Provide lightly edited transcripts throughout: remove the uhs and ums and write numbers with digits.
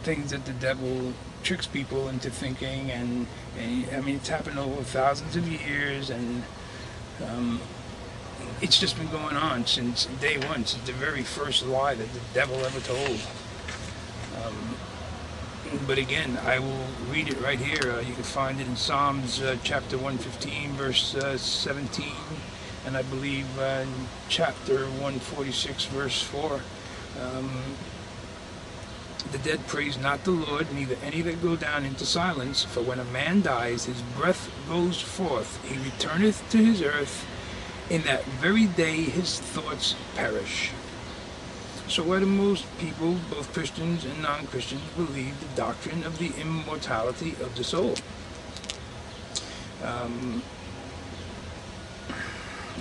things that the devil tricks people into thinking, and I mean, it's happened over thousands of years, and it's just been going on since day one, since the very first lie that the devil ever told. But again, I will read it right here. You can find it in Psalms chapter 115, verse 17, and I believe in chapter 146, verse 4. The dead praise not the Lord, neither any that go down into silence. For when a man dies, his breath goes forth, he returneth to his earth. In that very day his thoughts perish. So why do most people, both Christians and non-Christians, believe the doctrine of the immortality of the soul?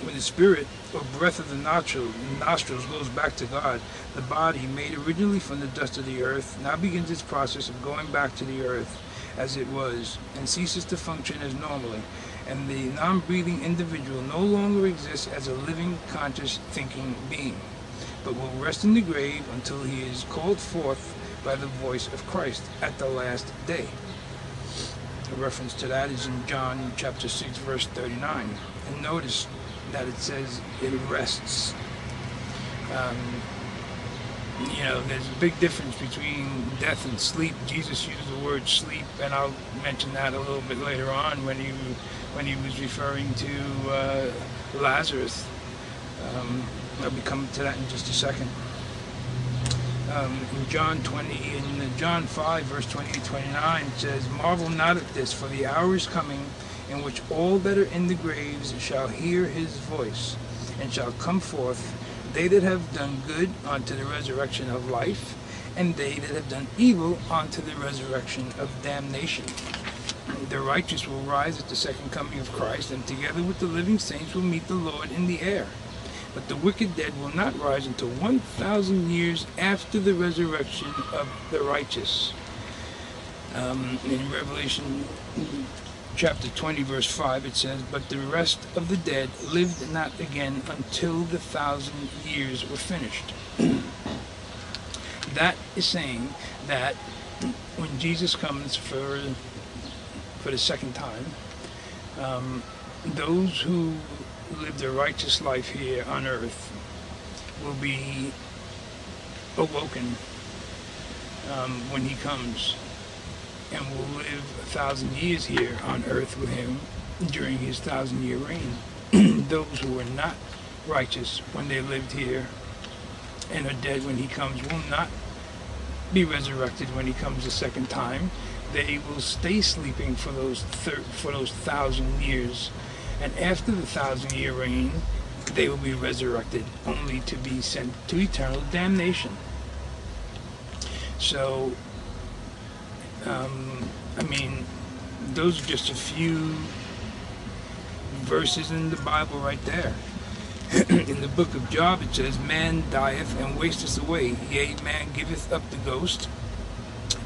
When the spirit or breath of the nostrils goes back to God, the body, made originally from the dust of the earth, now begins its process of going back to the earth as it was, and ceases to function as normally, and the non-breathing individual no longer exists as a living, conscious, thinking being, but will rest in the grave until he is called forth by the voice of Christ at the last day. A reference to that is in John chapter 6, verse 39. And notice that it says it rests. There's a big difference between death and sleep. Jesus used the word sleep, and I'll mention that a little bit later on when he was referring to Lazarus. I'll be coming to that in just a second. In John 5, verse 28-29, it says, "Marvel not at this, for the hour is coming in which all that are in the graves shall hear his voice, and shall come forth, they that have done good unto the resurrection of life, and they that have done evil unto the resurrection of damnation. The righteous will rise at the second coming of Christ, and together with the living saints will meet the Lord in the air. But the wicked dead will not rise until 1,000 years after the resurrection of the righteous." In Revelation chapter 20, verse 5, it says, "But the rest of the dead lived not again until the 1,000 years were finished." That is saying that when Jesus comes for the second time, those who lived a righteous life here on earth will be awoken when he comes, and will live 1,000 years here on earth with him during his 1,000-year reign. Those who were not righteous when they lived here and are dead when he comes will not be resurrected when he comes the second time. They will stay sleeping for those 1,000 years, and after the 1,000-year reign, they will be resurrected, only to be sent to eternal damnation. So, those are just a few verses in the Bible right there. In the book of Job it says, "Man dieth and wasteth away, yea, man giveth up the ghost.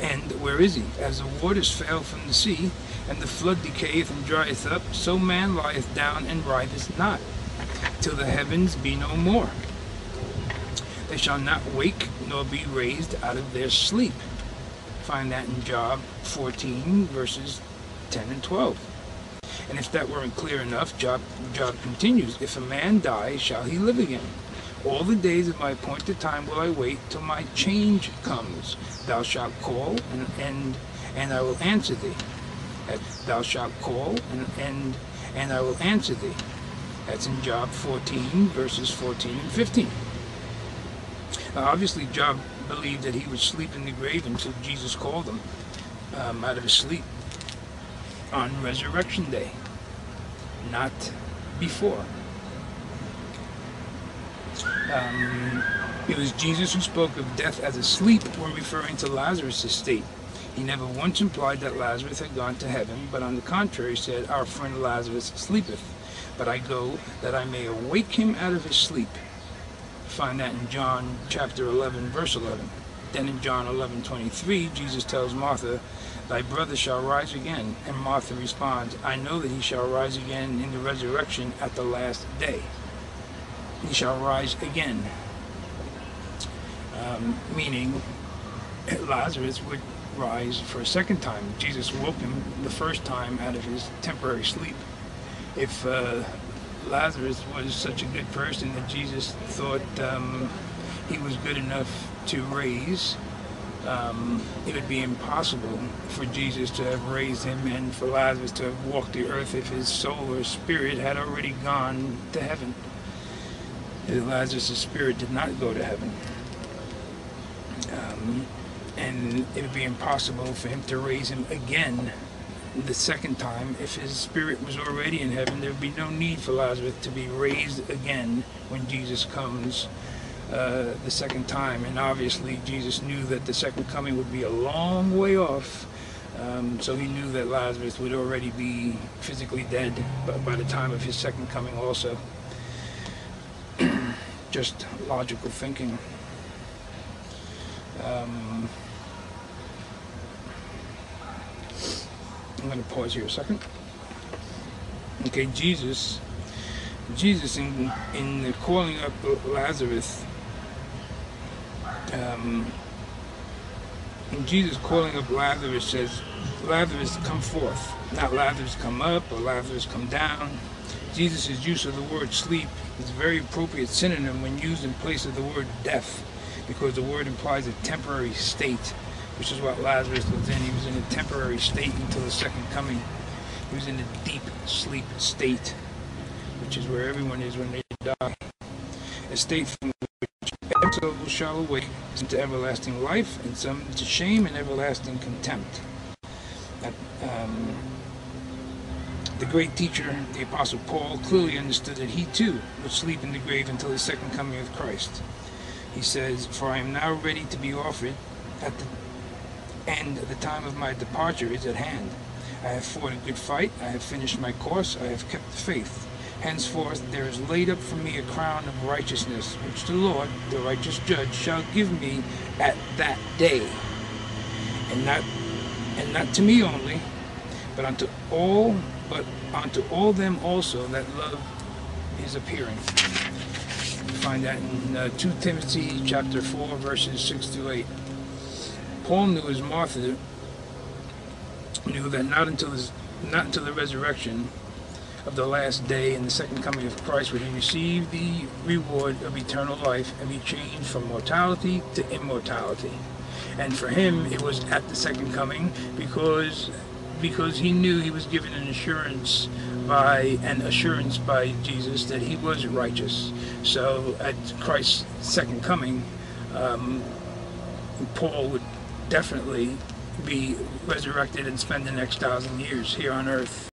And where is he? As the waters fail from the sea, and the flood decayeth and drieth up, so man lieth down and riseth not, till the heavens be no more. They shall not wake, nor be raised out of their sleep." Find that in Job 14, verses 10 and 12. And if that weren't clear enough, Job continues, "If a man die, shall he live again? All the days of my appointed time will I wait, till my change comes. Thou shalt call, and I will answer thee. Thou shalt call, and I will answer thee." That's in Job 14, verses 14 and 15. Obviously, Job believed that he would sleep in the grave until Jesus called him out of his sleep on Resurrection Day, not before. It was Jesus who spoke of death as a sleep when referring to Lazarus' state. He never once implied that Lazarus had gone to heaven, but on the contrary said, "Our friend Lazarus sleepeth, but I go that I may awake him out of his sleep." Find that in John chapter 11, verse 11. Then in John 11:23, Jesus tells Martha, "Thy brother shall rise again." And Martha responds, "I know that he shall rise again in the resurrection at the last day." He shall rise again. Meaning Lazarus would rise for a second time. Jesus woke him the first time out of his temporary sleep. If Lazarus was such a good person that Jesus thought he was good enough to raise, it would be impossible for Jesus to have raised him and for Lazarus to have walked the earth if his soul or spirit had already gone to heaven. Lazarus' spirit did not go to heaven. And it would be impossible for him to raise him again the second time. If his spirit was already in heaven, there would be no need for Lazarus to be raised again when Jesus comes the second time. And obviously Jesus knew that the second coming would be a long way off, so he knew that Lazarus would already be physically dead by the time of his second coming also. Just logical thinking. I'm going to pause here a second. Okay, Jesus in calling up Lazarus, Jesus calling up Lazarus says, Lazarus come forth, not Lazarus come up or Lazarus come down. Jesus' use of the word sleep is a very appropriate synonym when used in place of the word death, because the word implies a temporary state, which is what Lazarus was in. He was in a temporary state until the second coming. He was in a deep sleep state, which is where everyone is when they die. A state from which every soul shall awake, some to everlasting life, and some to shame and everlasting contempt. The great teacher, the Apostle Paul, clearly understood that he too would sleep in the grave until the second coming of Christ. He says, "For I am now ready to be offered at the end. The time of my departure is at hand. I have fought a good fight. I have finished my course. I have kept the faith. Henceforth there is laid up for me a crown of righteousness, which the Lord, the righteous judge, shall give me at that day. And not to me only, but unto all them also that love his appearing." You find that in 2 Timothy chapter 4, verses 6 through 8. Paul knew as Martha knew that not until the resurrection of the last day and the second coming of Christ would he receive the reward of eternal life and be changed from mortality to immortality. And for him it was at the second coming, because he knew he was given an assurance by Jesus that he was righteous. So at Christ's second coming, Paul would definitely be resurrected and spend the next 1,000 years here on earth.